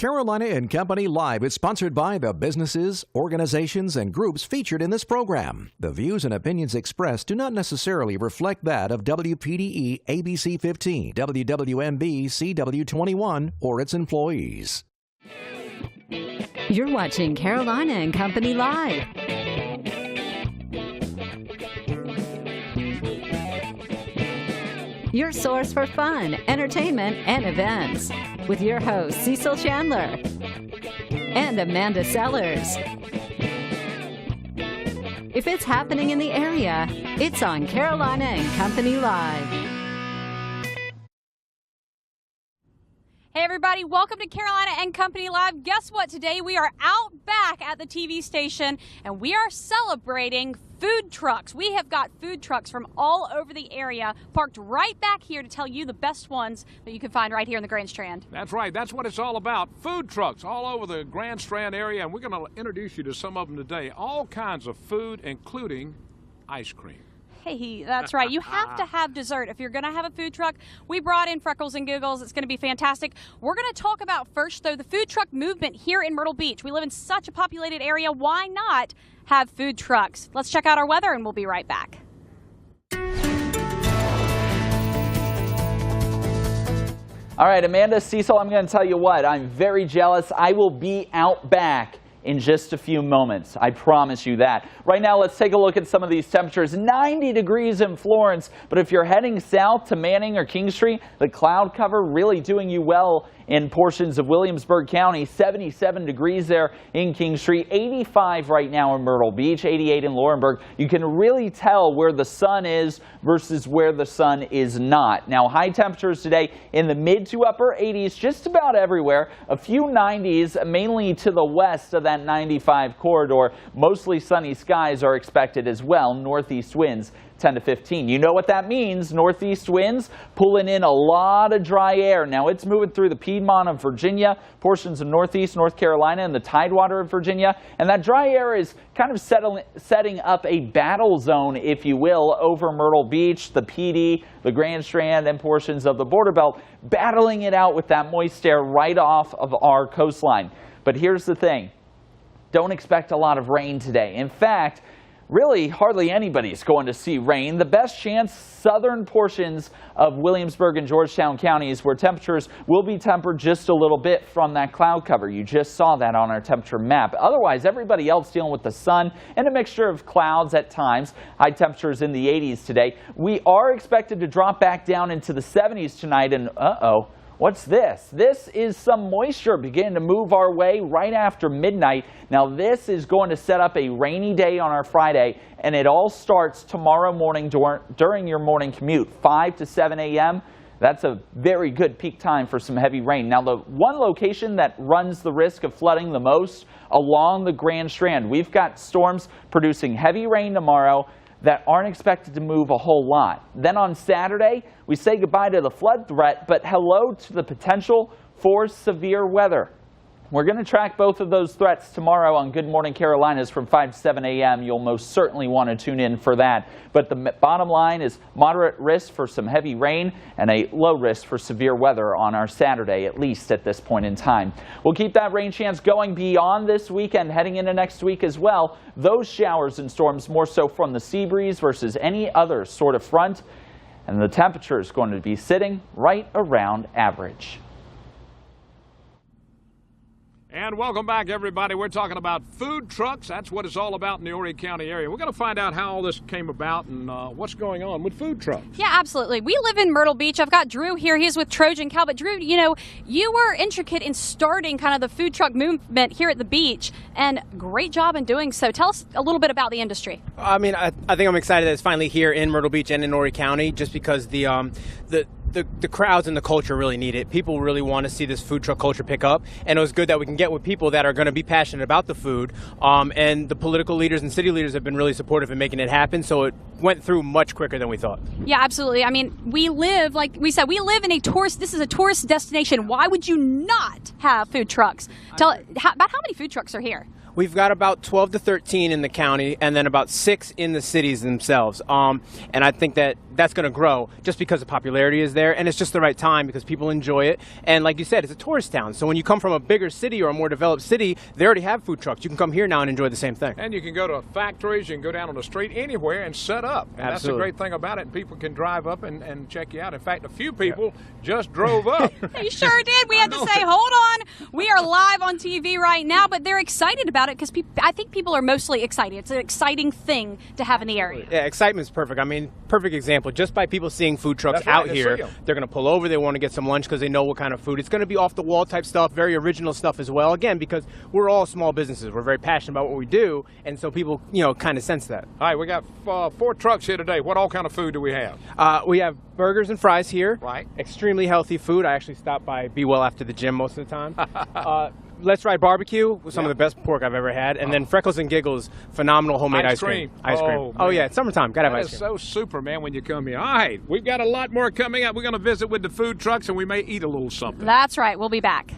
Carolina and Company Live is sponsored by the businesses, organizations, and groups featured in this program. The views and opinions expressed do not necessarily reflect that of WPDE ABC 15, WWMB CW21, or its employees. You're watching Carolina and Company Live. Your source for fun, entertainment, and events. With your hosts, Cecil Chandler and Amanda Sellers. If it's happening in the area, it's on Carolina and Company Live. Hey everybody, welcome to Carolina and Company Live. Guess what? Today we are out back at the TV station and we are celebrating food trucks. We have got food trucks from all over the area parked right back here to tell you the best ones that you can find right here in the Grand Strand. That's right. That's what it's all about. Food trucks all over the Grand Strand area, and we're going to introduce you to some of them today. All kinds of food, including ice cream. Hey, that's right. You have to have dessert if you're going to have a food truck. We brought in Freckles and Googles. It's going to be fantastic. We're going to talk about first, though, the food truck movement here in Myrtle Beach. We live in such a populated area. Why not have food trucks? Let's check out our weather, and we'll be right back. All right, Amanda, Cecil, I'm going to tell you what. I'm very jealous. I will be out back in just a few moments. I promise you that. Right now, let's take a look at some of these temperatures. 90 degrees in Florence, but if you're heading south to Manning or King Street, the cloud cover really doing you well in portions of Williamsburg County. 77 degrees there in King Street, 85 right now in Myrtle Beach, 88 in Laurinburg. You can really tell where the sun is versus where the sun is not. Now, high temperatures today in the mid to upper 80s just about everywhere. A few 90s, mainly to the west of that 95 corridor. Mostly sunny skies are expected as well. Northeast winds 10 to 15. You know what that means. Northeast winds pulling in a lot of dry air. Now it's moving through the Piedmont of Virginia, portions of northeast North Carolina, and the Tidewater of Virginia. And that dry air is kind of setting up a battle zone, if you will, over Myrtle Beach, the PD, the Grand Strand, and portions of the border belt, battling it out with that moist air right off of our coastline. But here's the thing. Don't expect a lot of rain today. In fact, really hardly anybody's going to see rain. The best chance, southern portions of Williamsburg and Georgetown counties, where temperatures will be tempered just a little bit from that cloud cover. You just saw that on our temperature map. Otherwise, everybody else dealing with the sun and a mixture of clouds at times. High temperatures in the 80s today. We are expected to drop back down into the 70s tonight, and what's this? This is some moisture beginning to move our way right after midnight. Now this is going to set up a rainy day on our Friday, and it all starts tomorrow morning during your morning commute, 5 to 7 a.m. That's a very good peak time for some heavy rain. Now the one location that runs the risk of flooding the most along the Grand Strand, we've got storms producing heavy rain tomorrow that aren't expected to move a whole lot. Then on Saturday, we say goodbye to the flood threat, but hello to the potential for severe weather. We're going to track both of those threats tomorrow on Good Morning Carolinas from 5 to 7 a.m. You'll most certainly want to tune in for that. But the bottom line is moderate risk for some heavy rain and a low risk for severe weather on our Saturday, at least at this point in time. We'll keep that rain chance going beyond this weekend, heading into next week as well. Those showers and storms more so from the sea breeze versus any other sort of front. And the temperature is going to be sitting right around average. And welcome back, everybody. We're talking about food trucks. That's what it's all about in the Horry County area. We're going to find out how all this came about and what's going on with food trucks. Yeah, absolutely. We live in Myrtle Beach. I've got Drew here. He's with Trojan Cow. But Drew, you know, you were intricate in starting kind of the food truck movement here at the beach, and great job in doing so. Tell us a little bit about the industry. I mean, I think I'm excited that it's finally here in Myrtle Beach and in Horry County, just because the crowds and the culture really need it. People really want to see this food truck culture pick up, and it was good that we can get with people that are going to be passionate about the food, and the political leaders and city leaders have been really supportive in making it happen, so it went through much quicker than we thought. Yeah, absolutely. I mean, we live, like we said, we live in a tourist, this is a tourist destination. Why would you not have food trucks? About how many food trucks are here? We've got about 12 to 13 in the county, and then about 6 in the cities themselves. And I think that that's going to grow just because the popularity is there, and it's just the right time because people enjoy it. And like you said, it's a tourist town. So when you come from a bigger city or a more developed city, they already have food trucks. You can come here now and enjoy the same thing. And you can go to factories, you can go down on the street, anywhere and set up. And that's the great thing about it. People can drive up and check you out. In fact, a few people just drove up. They sure did. We had to say, hold on. We are live on TV right now, but they're excited about it because I think people are mostly excited. It's an exciting thing to have in the area. Yeah, excitement's perfect. I mean, perfect example. Just by people seeing food trucks out here, they're going to pull over. They want to get some lunch because they know what kind of food. It's going to be off the wall type stuff, very original stuff as well. Again, because we're all small businesses. We're very passionate about what we do, and so people, kind of sense that. All right, we got 4 trucks here today. What all kind of food do we have? We have burgers and fries here. Right. Extremely healthy food. I actually stop by Be Well after the gym most of the time. Let's Ride Barbecue with some of the best pork I've ever had. And then Freckles and Giggles, phenomenal homemade ice cream. Ice cream. Oh, yeah, it's summertime. Gotta have ice cream. That is so super, man, when you come here. All right, we've got a lot more coming up. We're going to visit with the food trucks, and we may eat a little something. That's right. We'll be back.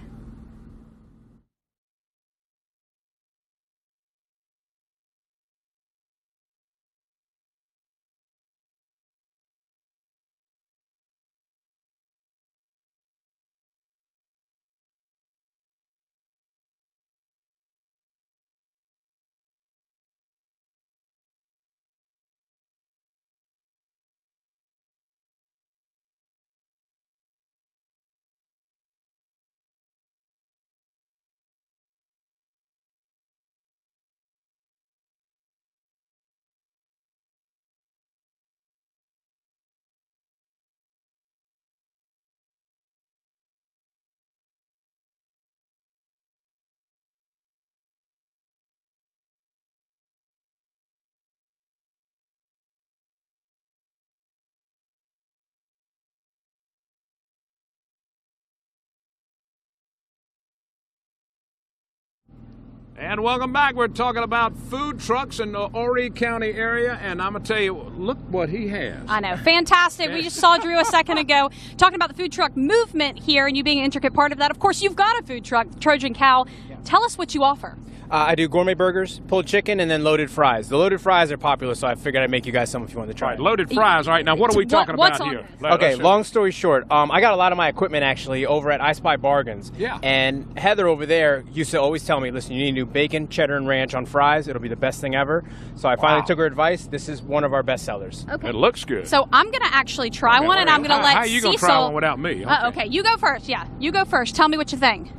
And welcome back. We're talking about food trucks in the Horry County area, and I'm going to tell you, look what he has. I know. Fantastic. We just saw Drew a second ago talking about the food truck movement here and you being an intricate part of that. Of course, you've got a food truck, Trojan Cow. Yeah. Tell us what you offer. I do gourmet burgers, pulled chicken, and then loaded fries. The loaded fries are popular, so I figured I'd make you guys some if you want to try it. Loaded fries. All right, now what are we talking about here? Okay, long story short, I got a lot of my equipment actually over at I Spy Bargains. Yeah. And Heather over there used to always tell me, listen, you need to do bacon, cheddar, and ranch on fries. It'll be the best thing ever. So I finally took her advice. This is one of our best sellers. Okay. It looks good. So I'm going to actually try one, and I'm going to let Cecil. How are you going to try one without me? Okay, you go first. Yeah, you go first. Tell me what you think.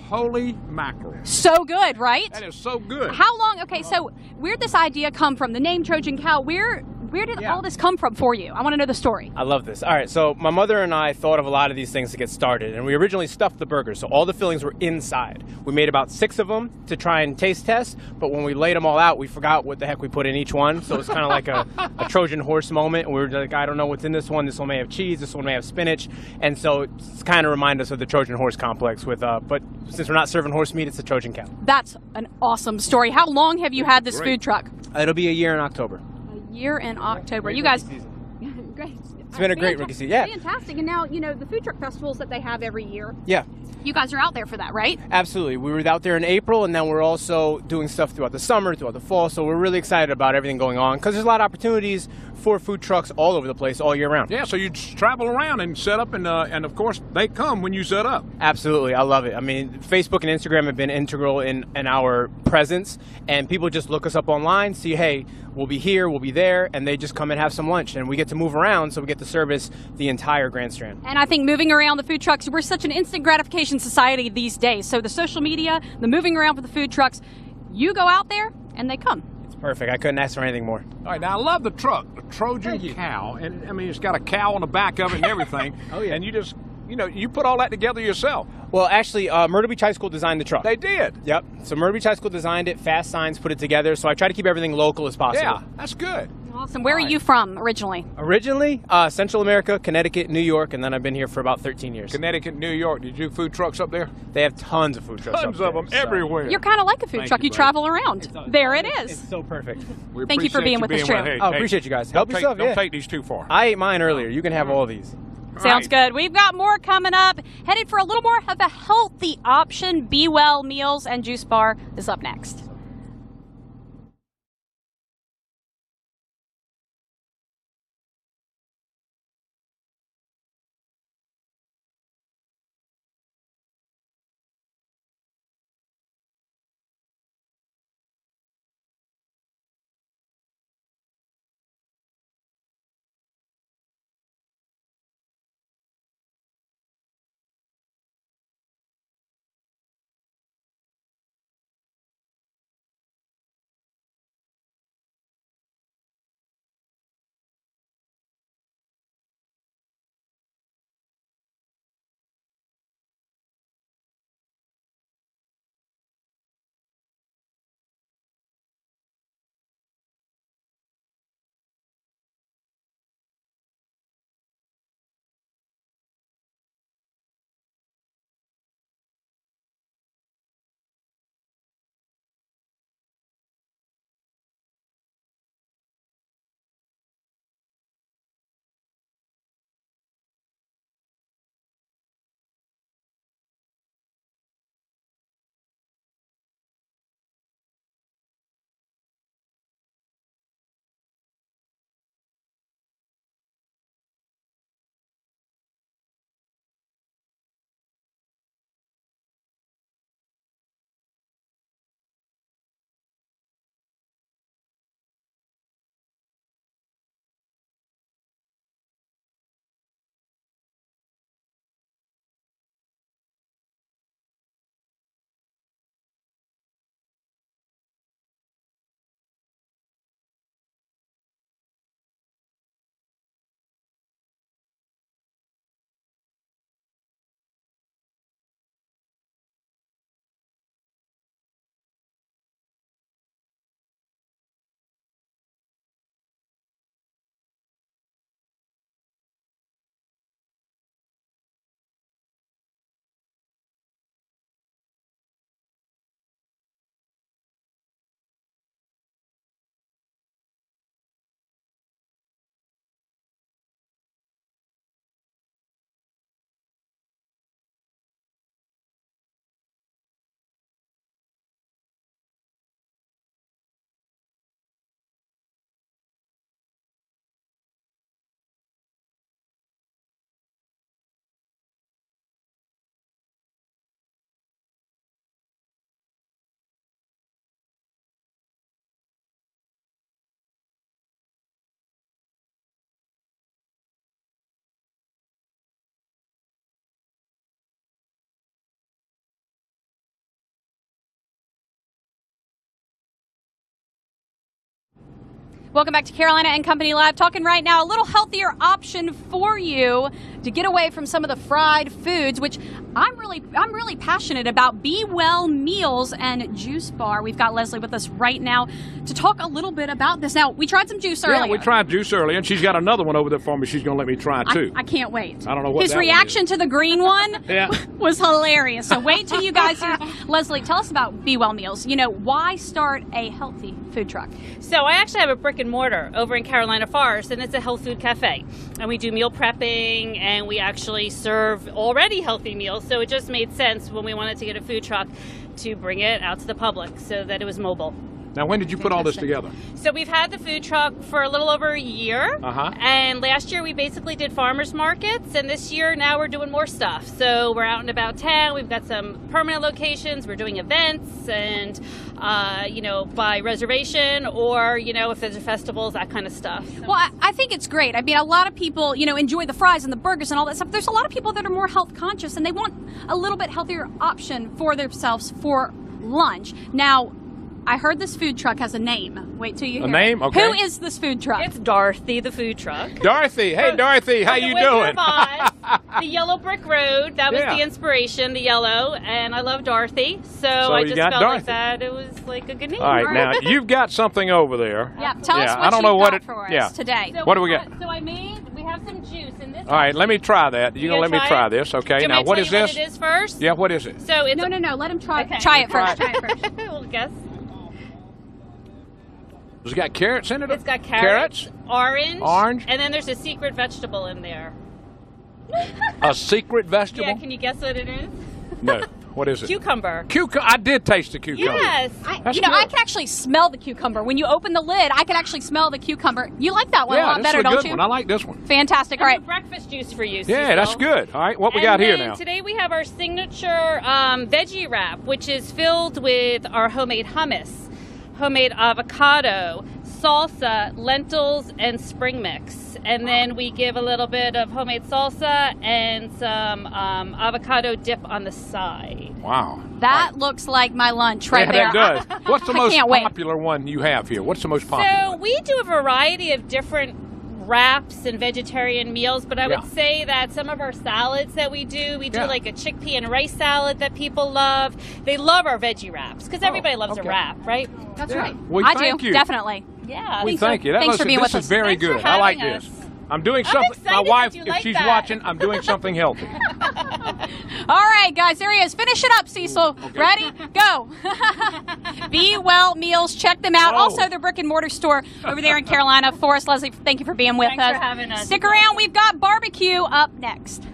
Holy mackerel. So good, right? That is so good. How long? Okay, so where'd this idea come from? The name Trojan Cow, where did all this come from for you? I want to know the story. I love this. All right, so my mother and I thought of a lot of these things to get started, and we originally stuffed the burgers, so all the fillings were inside. We made about 6 of them to try and taste test, but when we laid them all out, we forgot what the heck we put in each one, so it's kind of like a Trojan horse moment, and we were like, I don't know what's in this one. This one may have cheese, this one may have spinach, and so it's kind of remind us of the Trojan horse complex with, but since we're not serving horse meat, it's the Trojan Cow. That's an awesome story. How long have you had this food truck? It'll be a year in October. Year in October. You guys, great. It's been a great rookie season. Yeah. Fantastic. And now, the food truck festivals that they have every year. Yeah. You guys are out there for that, right? Absolutely. We were out there in April, and then we're also doing stuff throughout the summer, throughout the fall. So we're really excited about everything going on because there's a lot of opportunities for food trucks all over the place all year round. Yeah, so you travel around and set up, and of course, they come when you set up. Absolutely. I love it. I mean, Facebook and Instagram have been integral in our presence, and people just look us up online, see, hey, we'll be here, we'll be there, and they just come and have some lunch, and we get to move around, so we get to service the entire Grand Strand. And I think moving around the food trucks, we're such an instant gratification society these days. So the social media, the moving around for the food trucks, you go out there, and they come. It's perfect. I couldn't ask for anything more. All right, now I love the truck, the Trojan Cow, and I mean, it's got a cow on the back of it and everything. Oh, yeah. And you just, you put all that together yourself. Well, actually, Myrtle Beach High School designed the truck. They did? Yep. So Myrtle Beach High School designed it, Fast Signs put it together, so I try to keep everything local as possible. Yeah, that's good. Awesome. Where are you from originally? Originally, Central America, Connecticut, New York, and then I've been here for about 13 years. Connecticut, New York. Did you do food trucks up there? They have tons of food trucks Tons of them everywhere. You're kind of like a food truck. You travel around. There it is. It's so perfect. Thank you for being with us, Drew. Appreciate you guys. Help yourself, Don't take these too far. I ate mine earlier. You can have all these. Sounds good. We've got more coming up. Headed for a little more of a healthy option. Be Well Meals and Juice Bar is up next. Welcome back to Carolina and Company Live. Talking right now, a little healthier option for you to get away from some of the fried foods, which I'm really passionate about. Be Well Meals and Juice Bar. We've got Leslie with us right now to talk a little bit about this. Now, we tried some juice earlier. Yeah, we tried juice earlier, and she's got another one over there for me she's going to let me try, too. I can't wait. I don't know what His that reaction to the green one Yeah. was hilarious. So wait till you guys hear. Leslie, tell us about Be Well Meals. You know, why start a healthy food truck? So I actually have a brick and mortar over in Carolina Forest, and it's a health food cafe. And we do meal prepping, and we actually serve already healthy meals. So it just made sense when we wanted to get a food truck to bring it out to the public so that it was mobile. Now, when did you put all this together? So we've had the food truck for a little over a year. And last year we basically did farmers markets, and this year now we're doing more stuff. So we're out and about town. We've got some permanent locations. We're doing events and, you know, by reservation or, you know, if there's festivals, that kind of stuff. Well, I think it's great. I mean, a lot of people, you know, enjoy the fries and the burgers and all that stuff. There's a lot of people that are more health conscious and they want a little bit healthier option for themselves for lunch. Now, I heard this food truck has a name. Wait till you hear A name? it. Okay. Who is this food truck? It's Dorothy, the food truck. Dorothy. Hey, Dorothy. How you doing? The yellow brick road. That was the inspiration, the yellow. And I love Dorothy. So I just felt like that. It was like a good name. All right. Now, you've got something over there. Yeah. Tell us what I don't know what for us today. So what do we got? So we have some juice in this. All right. Let me try that. You're going to let me try this, okay? Do Now, what is this? What it is first? Yeah, what is it? So it's No. Let him try. Okay. Try it first. Try it first. We'll guess. It's got carrots in it? It's got carrots, orange, and then there's a secret vegetable in there. A secret vegetable? Yeah, can you guess what it is? No. What is it? Cucumber. I did taste the cucumber. Yes. I can actually smell the cucumber. When you open the lid, I can actually smell the cucumber. You like that one a lot better, don't you? Yeah, this is a good one. I like this one. Fantastic. All right. Breakfast juice for you, Yeah, Cecil. that's good. All right, what we got here now? Today we have our signature veggie wrap, which is filled with our homemade hummus, homemade avocado, salsa, lentils, and spring mix. And then we give a little bit of homemade salsa and some avocado dip on the side. Wow. That looks like my lunch right there. Yeah, that does. What's the most can't wait. popular one you have here? What's the most popular So one? we do a variety of different wraps and vegetarian meals, but I would say that some of our salads that we do like a chickpea and rice salad that people love. They love our veggie wraps because everybody loves a wrap, right? That's right. Well, I thank do, you. definitely. Yeah. Thank you. Thanks for being with us. This is very Thanks for good. I like having this. us. I'm doing I'm something. excited My that wife, you if like she's that. watching, I'm doing something healthy. All right, guys, there he is. Finish it up, Cecil. Okay. Ready? Go. Be Well Meals. Check them out. Oh. Also, their brick and mortar store over there in Carolina. Forrest, Leslie, thank you for being with Thanks us. for having us. Stick around. We've got barbecue up next.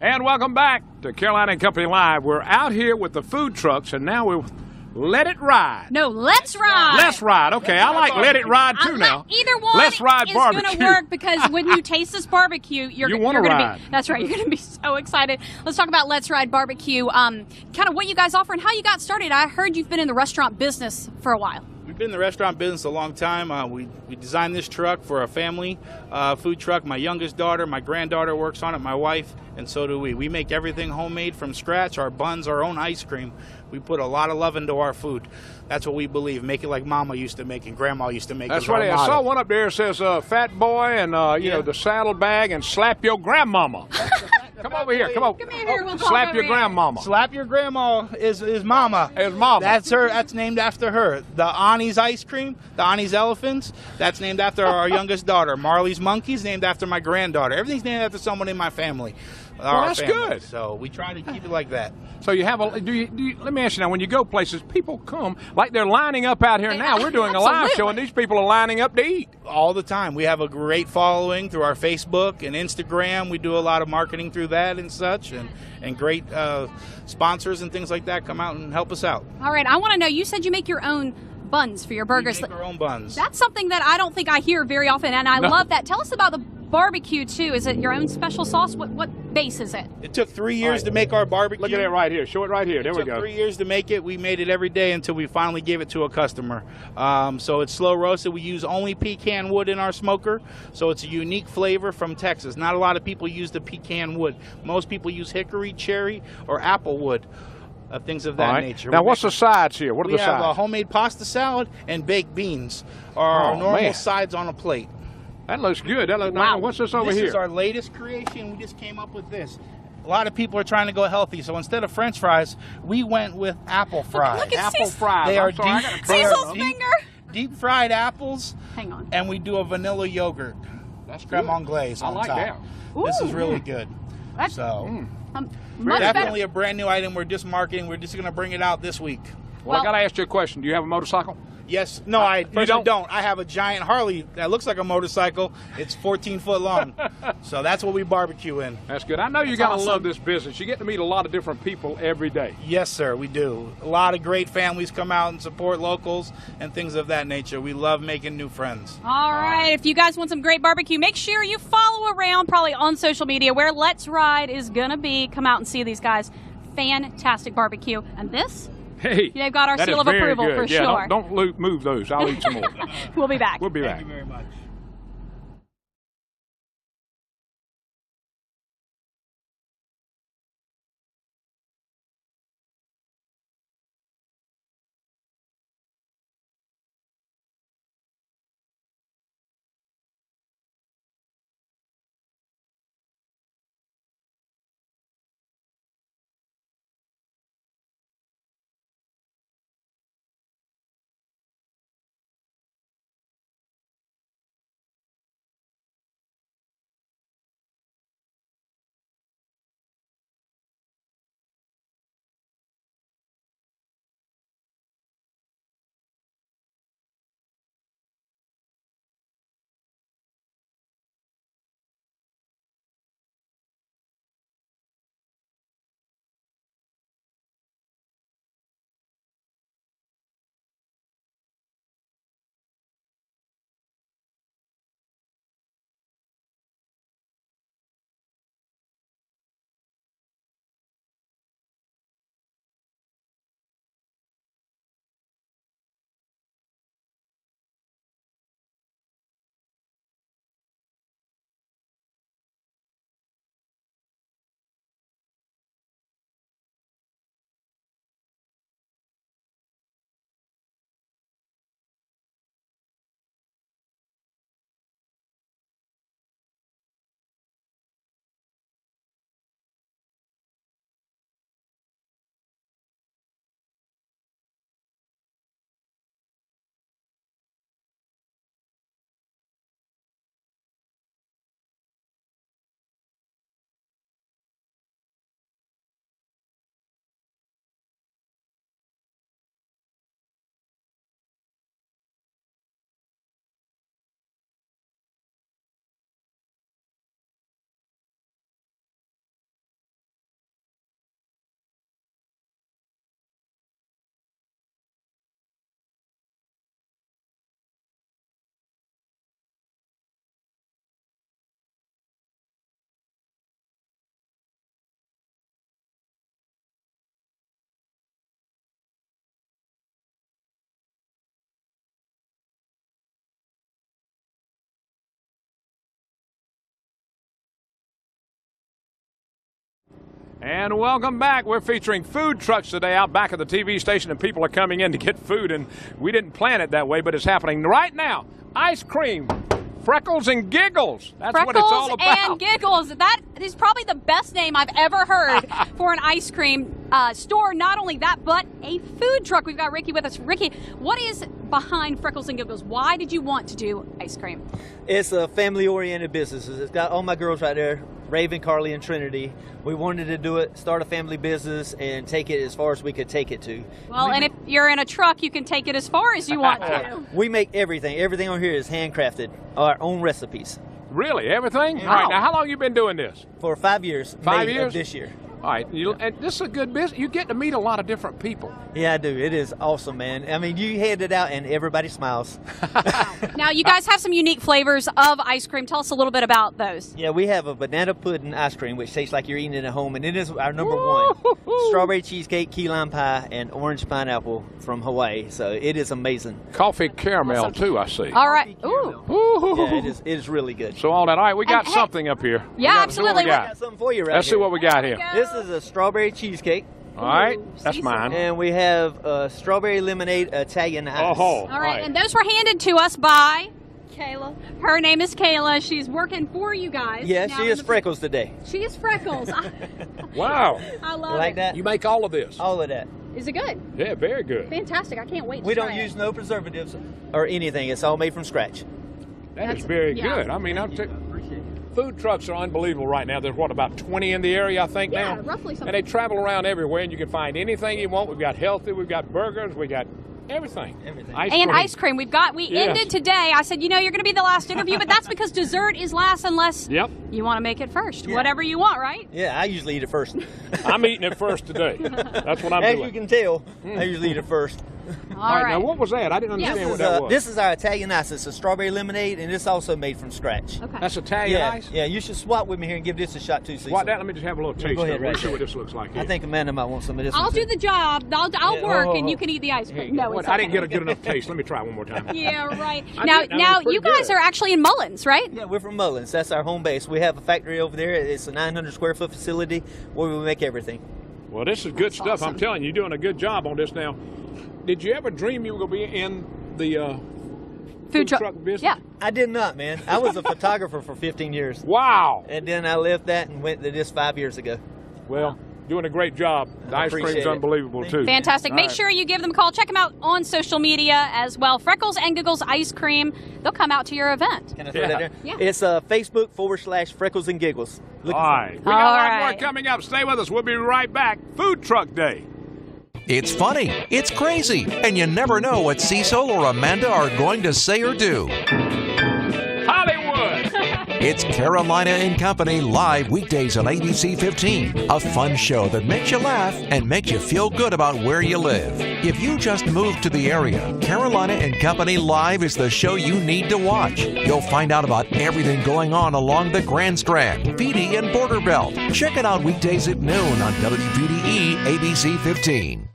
And welcome back to Carolina and Company Live. We're out here with the food trucks, and now we're Let It Ride. No, Let's Ride. Let's Ride. Okay, I like Let It Ride too now. Either one Let's Ride is barbecue. going to work because when you taste this barbecue, you're going to be. That's right. You're going to be so excited. Let's talk about Let's Ride barbecue. Kind of what you guys offer and how you got started. I heard you've been in the restaurant business for a while. We've been in the restaurant business a long time. We designed this truck for a family food truck. My youngest daughter, my granddaughter works on it, my wife, and so do we. We make everything homemade from scratch, our buns, our own ice cream. We put a lot of love into our food. That's what we believe. Make it like Mama used to make and Grandma used to make. That's right. I saw one up there that says Fat Boy and, you know, the saddlebag and slap your grandmama. Come over here. Come on. Come here. We'll talk Slap over your here. grandmama. Slap your grandma is Mama. Is Mama. That's her. That's named after her. The Annie's ice cream, the Annie's elephants, that's named after our youngest daughter. Marley's monkeys, named after my granddaughter. Everything's named after someone in my family. Well, that's good. So we try to keep it like that. So you have a, do you, let me ask you now, when you go places, people come, like they're lining up out here now. We're doing a live show and these people are lining up to eat. All the time. We have a great following through our Facebook and Instagram. We do a lot of marketing through that and such, and great sponsors and things like that come out and help us out. All right. I want to know, you said you make your own buns for your burgers. We make our own buns. That's something that I don't think I hear very often, and I love that. Tell us about the barbecue, too. Is it your own special sauce? What base is it? It took 3 years to make our barbecue. Look at it right here. Show it right here. There we go. It took 3 years to make it. We made it every day until we finally gave it to a customer. So it's slow roasted. We use only pecan wood in our smoker, so it's a unique flavor from Texas. Not a lot of people use the pecan wood. Most people use hickory, cherry, or apple wood. Things of that nature. Now, what's the sides here? What are the sides? We have a homemade pasta salad and baked beans, our normal sides on a plate. That looks good. That looks, wow. What's this over here? This is our latest creation. We just came up with this. A lot of people are trying to go healthy, so instead of French fries, we went with apple fries. Look at Apple fries. They are Cecil's finger. deep fried apples. Hang on. And we do a vanilla yogurt. That's creme good. anglaise on I like top. that. This is really good. That's much Definitely better. a brand new item. We're just marketing. We're just going to bring it out this week. Well, I got to ask you a question. Do you have a motorcycle? Yes. No, I don't? don't. I have a giant Harley that looks like a motorcycle. It's 14 foot long. So that's what we barbecue in. That's good. I know you That's got to awesome. love this business. You get to meet a lot of different people every day. Yes, sir, we do. A lot of great families come out and support locals and things of that nature. We love making new friends. All right, if you guys want some great barbecue, make sure you follow around probably on social media where Let's Ride is going to be. Come out and see these guys. Fantastic barbecue. And this? Hey, They've got our that seal is of very approval good. for sure. Don't move those. I'll eat some more. We'll be back. We'll be back. Thank you very much. And welcome back. We're featuring food trucks today out back at the TV station, and people are coming in to get food, and we didn't plan it that way, but it's happening right now. Ice cream, Freckles and Giggles. That's what it's all about. Freckles and Giggles. That is probably the best name I've ever heard for an ice cream store. Not only that, but a food truck. We've got Ricky with us. Ricky, what is behind Freckles and Giggles? Why did you want to do ice cream? It's a family-oriented business. It's got all my girls right there, Raven, Carly, and Trinity. We wanted to do it, start a family business, and take it as far as we could take it to. Well, and if you're in a truck, you can take it as far as you want to. We make everything. Everything on here is handcrafted, our own recipes. Really? Everything? Yeah. All right, now how long you been doing this? For 5 years. 5 May years? of this year. All right, and this is a good business. You get to meet a lot of different people. Yeah, I do. It is awesome, man. I mean, you hand it out and everybody smiles. Now, you guys have some unique flavors of ice cream. Tell us a little bit about those. Yeah, we have a banana pudding ice cream, which tastes like you're eating it at home, and it is our number one. Strawberry cheesecake, key lime pie, and orange pineapple from Hawaii. So it is amazing. Coffee caramel, too, I see. All right. Ooh. Ooh. Yeah, it is really good. So all that. All right, we got And, hey- something up here. Yeah, Let's see what absolutely. we I got. got something for you right Let's see here. what we got There here. we go. This is a strawberry cheesecake, All right, that's Cecil. mine. and we have a strawberry lemonade Italian ice. Oh, All right, and those were handed to us by Kayla. Her name is Kayla. She's working for you guys. Yeah, now she in is the- Freckles today. She is Freckles. Wow, I love Like it. that? you make all of this. All of that. Is it good? Yeah, very good. Fantastic. I can't wait We to don't try use it. no preservatives or anything. It's all made from scratch. That is very good. I mean, food trucks are unbelievable right now. There's, what, about 20 in the area, I think, now? Yeah, roughly something. And they travel around everywhere, and you can find anything you want. We've got healthy, we've got burgers, we got everything. Ice cream. We ended today. I said, you're going to be the last interview, but that's because dessert is last unless you want to make it first. Yeah. Whatever you want, right? Yeah, I usually eat it first. I'm eating it first today. That's what I'm doing. As you can tell, I usually eat it first. All right. Now, what was that? I didn't understand what that was. This is our Italian ice. It's a strawberry lemonade, and it's also made from scratch. Okay. That's Italian ice? Yeah, you should swap with me here and give this a shot too, Cecil. What, let me just have a little taste. Go ahead, Let's see what this looks like here. I think Amanda might want some of this. I'll do the job. I'll work, and you can eat the ice cream. No, I didn't get a good enough taste. Let me try one more time. Yeah, right. Now you guys are actually in Mullins, right? Yeah, we're from Mullins. That's our home base. We have a factory over there. It's a 900 square foot facility where we make everything. Well, this is good stuff. Awesome. I'm telling you, you're doing a good job on this now. Did you ever dream you were going to be in the food truck business? Yeah. I did not, man. I was a photographer for 15 years. Wow. And then I left that and went to this 5 years ago. Well, doing a great job. The ice cream's unbelievable, too. Fantastic. Make sure you give them a call. Check them out on social media as well. Freckles and Giggles Ice Cream. They'll come out to your event. Can I throw that there? Yeah. It's Facebook.com/Freckles and Giggles. All right. We got a lot more coming up. Stay with us. We'll be right back. Food Truck Day. It's funny, it's crazy, and you never know what Cecil or Amanda are going to say or do. Hollywood! It's Carolina and Company live weekdays on ABC 15. A fun show that makes you laugh and makes you feel good about where you live. If you just moved to the area, Carolina and Company Live is the show you need to watch. You'll find out about everything going on along the Grand Strand, PD, and Border Belt. Check it out weekdays at noon on WPDE ABC 15.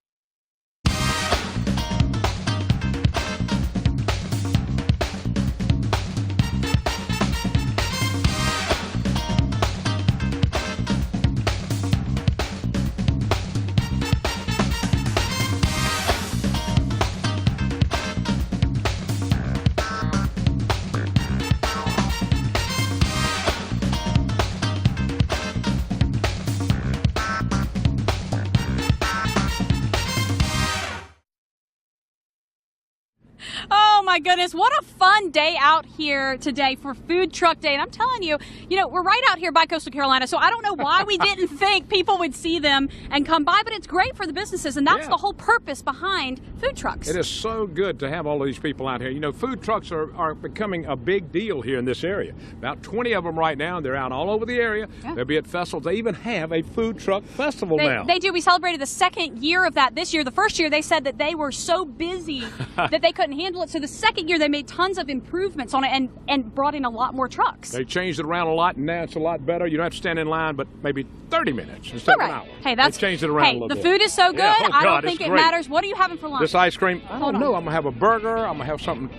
Oh my goodness, what a fun day out here today for Food Truck Day. And I'm telling you, we're right out here by Coastal Carolina, so I don't know why we didn't think people would see them and come by, but it's great for the businesses, and that's the whole purpose behind food trucks. It is so good to have all of these people out here. Food trucks are becoming a big deal here in this area. About 20 of them right now, and they're out all over the area. Yeah. They'll be at festivals. They even have a food truck festival now. They do. We celebrated the second year of that this year. The first year they said that they were so busy that they couldn't handle it. So the second year they made tons of improvements on it and brought in a lot more trucks. They changed it around a lot, and now it's a lot better. You don't have to stand in line, but maybe 30 minutes instead of an hour. Hey, they changed it around a little bit. The food is so good. Yeah. I don't think it matters. What are you having for lunch? This ice cream, I don't know. I'm going to have a burger. I'm going to have something,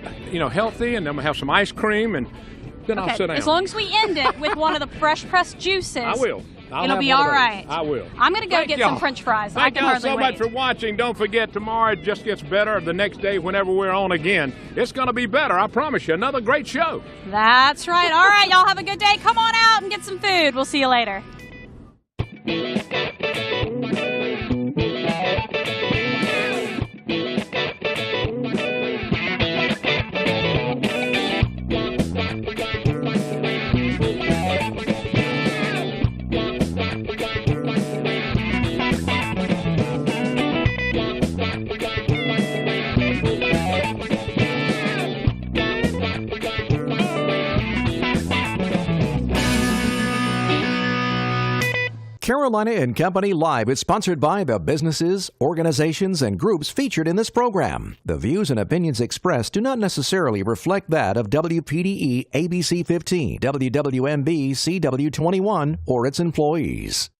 healthy, and then I'm going to have some ice cream, and then I'll sit down. As long as we end it with one of the fresh pressed juices. I will. It'll be all right. I will. I'm going to go get some French fries. Thank y'all so much for watching. Don't forget, tomorrow it just gets better. The next day, whenever we're on again, it's going to be better. I promise you. Another great show. That's right. All right, y'all have a good day. Come on out and get some food. We'll see you later. Carolina and Company Live is sponsored by the businesses, organizations, and groups featured in this program. The views and opinions expressed do not necessarily reflect that of WPDE ABC 15, WWMB CW 21, or its employees.